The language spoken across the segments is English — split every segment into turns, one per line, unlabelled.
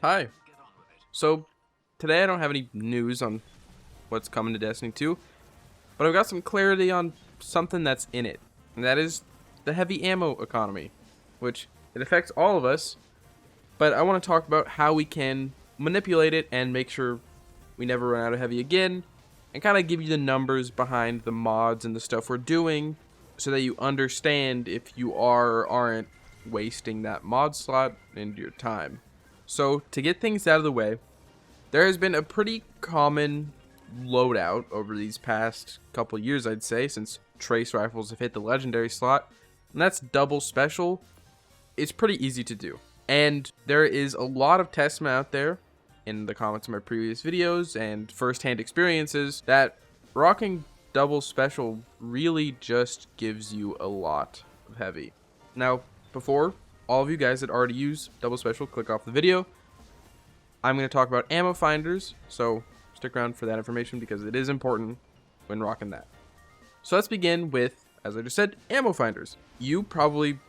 Hi. So, today I don't have any news on what's coming to Destiny 2, but I've got some clarity on something that's in it, and that is the heavy ammo economy, which it affects all of us, but I want to talk about how we can manipulate it and make sure we never run out of heavy again, and kind of give you the numbers behind the mods and the stuff we're doing, so that you understand if you are or aren't wasting that mod slot and your time. So, to get things out of the way, there has been a pretty common loadout over these past couple years, I'd say, since trace rifles have hit the legendary slot, and that's double special. It's pretty easy to do. And there is a lot of testament out there in the comments of my previous videos and first-hand experiences that rocking double special really just gives you a lot of heavy. Now, before all of you guys that already use double special click off the video, I'm going to talk about ammo finders, so stick around for that information because it is important when rocking that. So let's begin with, as I just said, ammo finders. You probably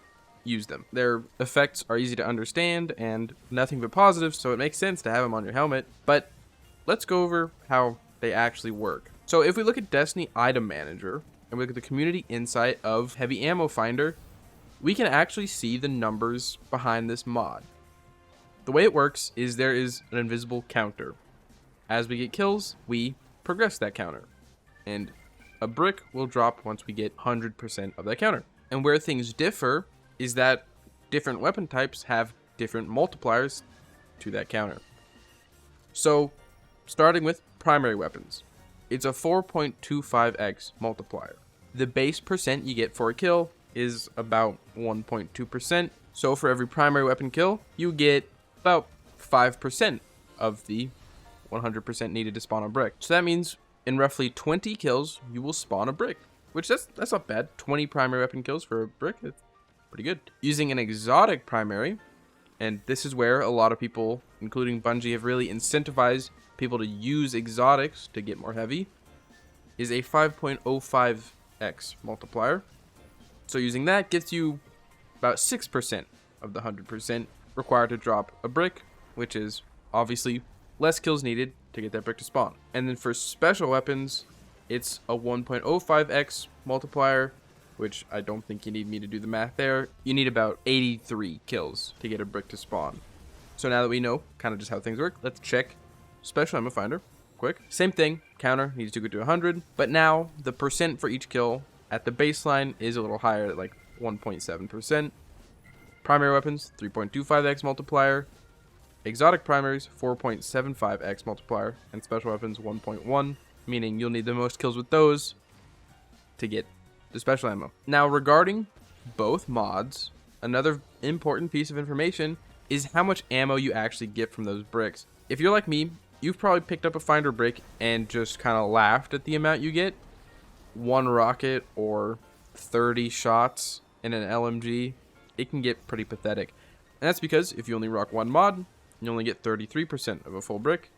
use them. Their effects are easy to understand and nothing but positive, so it makes sense to have them on your helmet, but let's go over how they actually work. So if we look at Destiny Item Manager and we look at the community insight of Heavy Ammo Finder, we can actually see the numbers behind this mod. The way it works is there is an invisible counter. As we get kills, we progress that counter. And a brick will drop once we get 100% of that counter. And where things differ is that different weapon types have different multipliers to that counter. So, starting with primary weapons, it's a 4.25x multiplier. The base percent you get for a kill is about 1.2%. So for every primary weapon kill, you get about 5% of the 100% needed to spawn a brick. So that means in roughly 20 kills, you will spawn a brick, which that's not bad. 20 primary weapon kills for a brick, that's pretty good. Using an exotic primary, and this is where a lot of people, including Bungie, have really incentivized people to use exotics to get more heavy, is a 5.05x multiplier. So using that gets you about 6% of the 100% required to drop a brick, which is obviously less kills needed to get that brick to spawn. And then for special weapons, it's a 1.05x multiplier, which I don't think you need me to do the math there. You need about 83 kills to get a brick to spawn. So now that we know kind of just how things work, let's check Special Ammo Finder quick. Same thing, counter needs to go to 100, but now the percent for each kill at the baseline is a little higher at like 1.7%. Primary weapons, 3.25x multiplier. Exotic primaries, 4.75x multiplier. And special weapons, 1.1, meaning you'll need the most kills with those to get the special ammo. Now, regarding both mods, another important piece of information is how much ammo you actually get from those bricks. If you're like me, you've probably picked up a finder brick and just kind of laughed at the amount you get. 1 rocket or 30 shots in an LMG, it can get pretty pathetic. And that's because if you only rock 1 mod, you only get 33% of a full brick,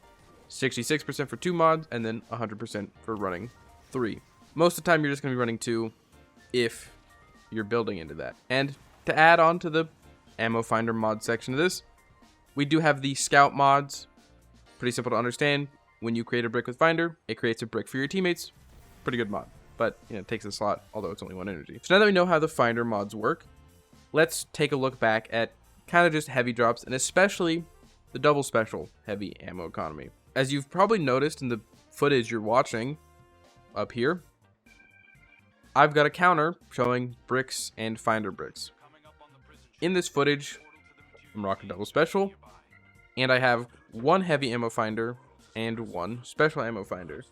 66% for 2 mods, and then 100% for running 3. Most of the time you're just going to be running 2 if you're building into that. And to add on to the ammo finder mod section of this, we do have the scout mods. Pretty simple to understand. When you create a brick with finder, it creates a brick for your teammates. Pretty good mod. But it takes a slot, although it's only 1 energy. So now that we know how the finder mods work, let's take a look back at kind of just heavy drops, and especially the double special heavy ammo economy. As you've probably noticed in the footage you're watching up here, I've got a counter showing bricks and finder bricks. In this footage, I'm rocking double special, and I have 1 heavy ammo finder and 1 special ammo finder.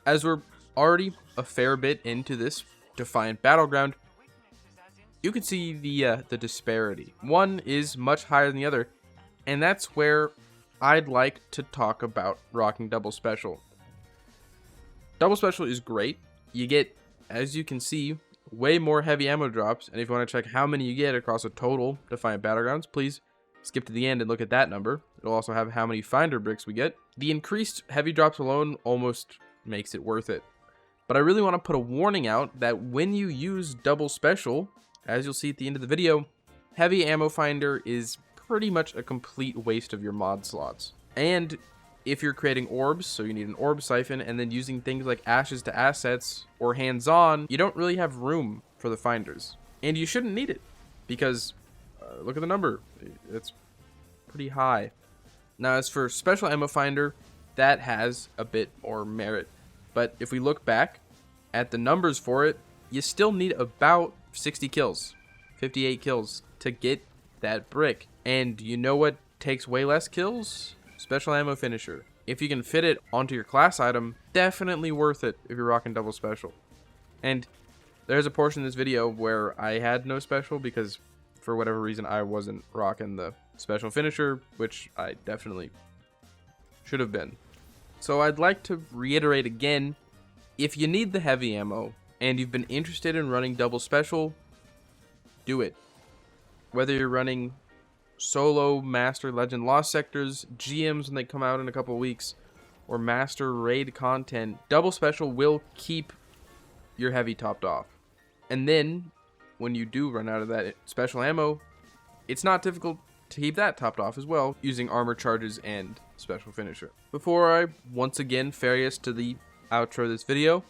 As we're already a fair bit into this Defiant Battleground, you can see the disparity. One is much higher than the other, and that's where I'd like to talk about rocking double special. Double special is great. You get, as you can see, way more heavy ammo drops, and if you want to check how many you get across a total Defiant Battlegrounds, please skip to the end and look at that number. It'll also have how many finder bricks we get. The increased heavy drops alone almost makes it worth it. But I really want to put a warning out that when you use double special, as you'll see at the end of the video, heavy ammo finder is pretty much a complete waste of your mod slots. And if you're creating orbs, so you need an orb siphon, and then using things like ashes to assets or hands-on, you don't really have room for the finders. And you shouldn't need it, because look at the number. It's pretty high. Now, as for special ammo finder, that has a bit more merit. But if we look back at the numbers for it, you still need about 60 kills, 58 kills to get that brick. And you know what takes way less kills? Special ammo finisher. If you can fit it onto your class item, definitely worth it if you're rocking double special. And there's a portion of this video where I had no special because for whatever reason I wasn't rocking the special finisher, which I definitely should have been. So I'd like to reiterate again, if you need the heavy ammo and you've been interested in running double special, do it. Whether you're running solo, master, legend, lost sectors, GMs when they come out in a couple weeks, or master raid content, double special will keep your heavy topped off. And then when you do run out of that special ammo, it's not difficult to keep that topped off as well using armor charges and special finisher. Before I once again ferry us to the outro of this video,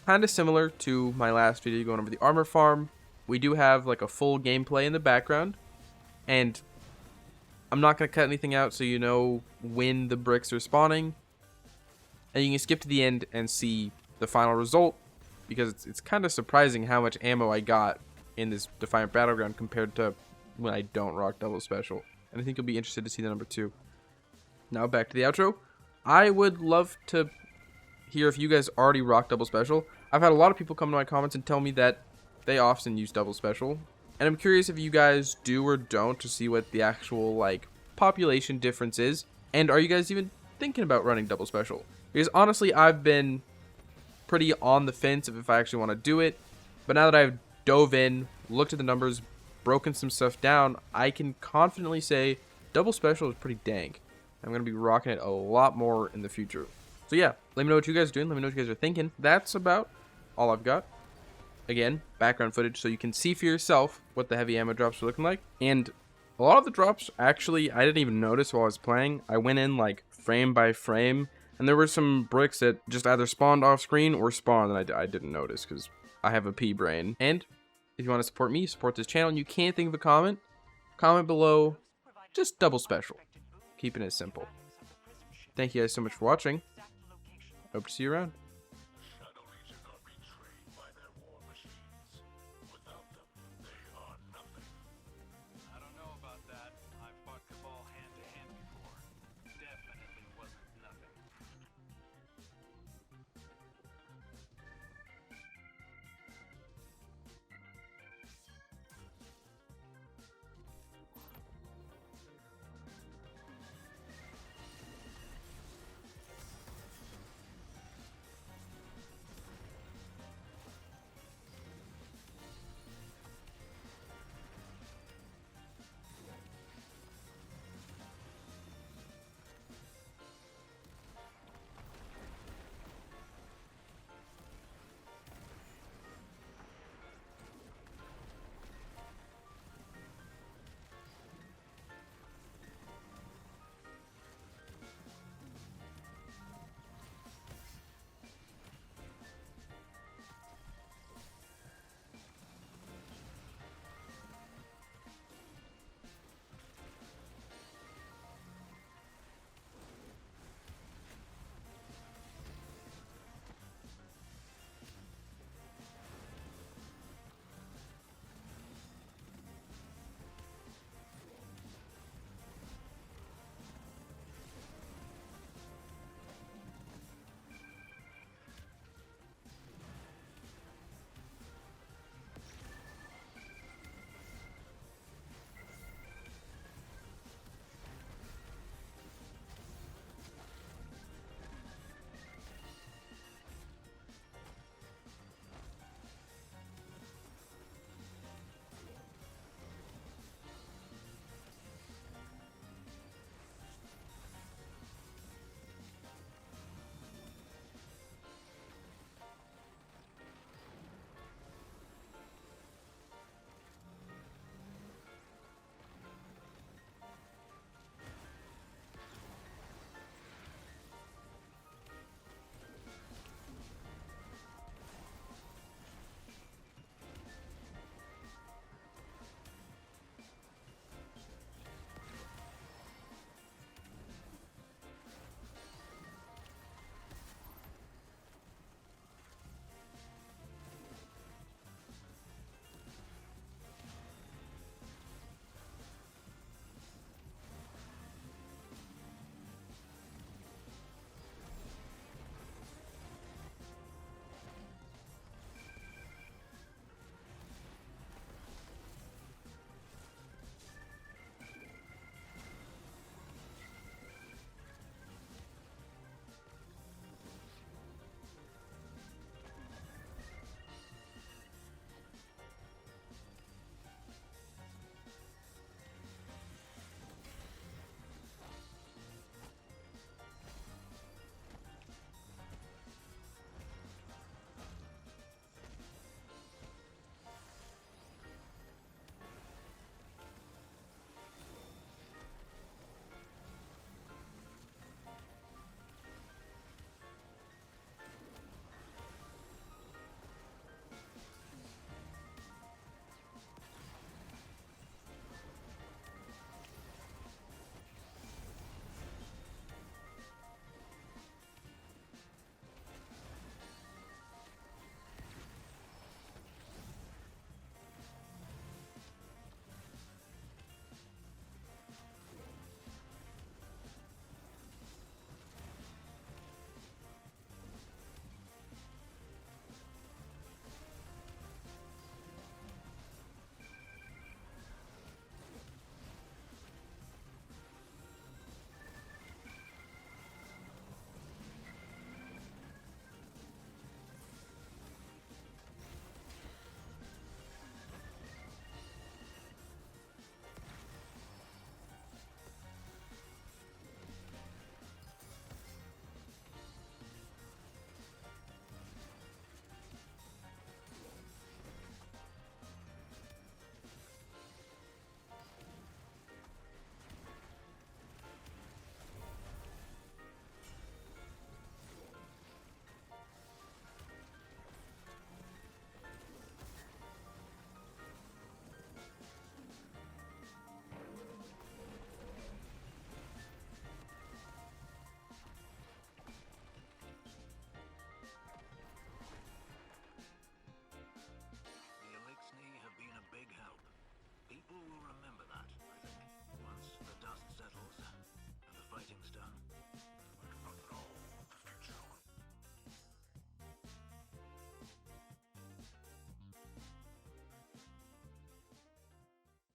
kind of similar to my last video going over the armor farm, we do have like a full gameplay in the background. And I'm not going to cut anything out so you know when the bricks are spawning. And you can skip to the end and see the final result, because it's kind of surprising how much ammo I got in this Defiant Battleground compared to when I don't rock double special. And I think you'll be interested to see the number 2. Now back to the outro. I would love to hear if you guys already rock double special. I've had a lot of people come to my comments and tell me that they often use double special. And I'm curious if you guys do or don't, to see what the actual like population difference is. And are you guys even thinking about running double special? Because honestly, I've been pretty on the fence of if I actually want to do it. But now that I've dove in, looked at the numbers, broken some stuff down, I can confidently say double special is pretty dank. I'm going to be rocking it a lot more in the future. So yeah, let me know what you guys are doing. Let me know what you guys are thinking. That's about all I've got. Again, background footage so you can see for yourself what the heavy ammo drops are looking like. And a lot of the drops, actually, I didn't even notice while I was playing. I went in like frame by frame, and there were some bricks that just either spawned off screen or spawned, and I didn't notice because I have a pea brain. And if you want to support me, support this channel, and you can't think of a comment below, just double special. Keeping it simple. Thank you guys so much for watching. Hope to see you around.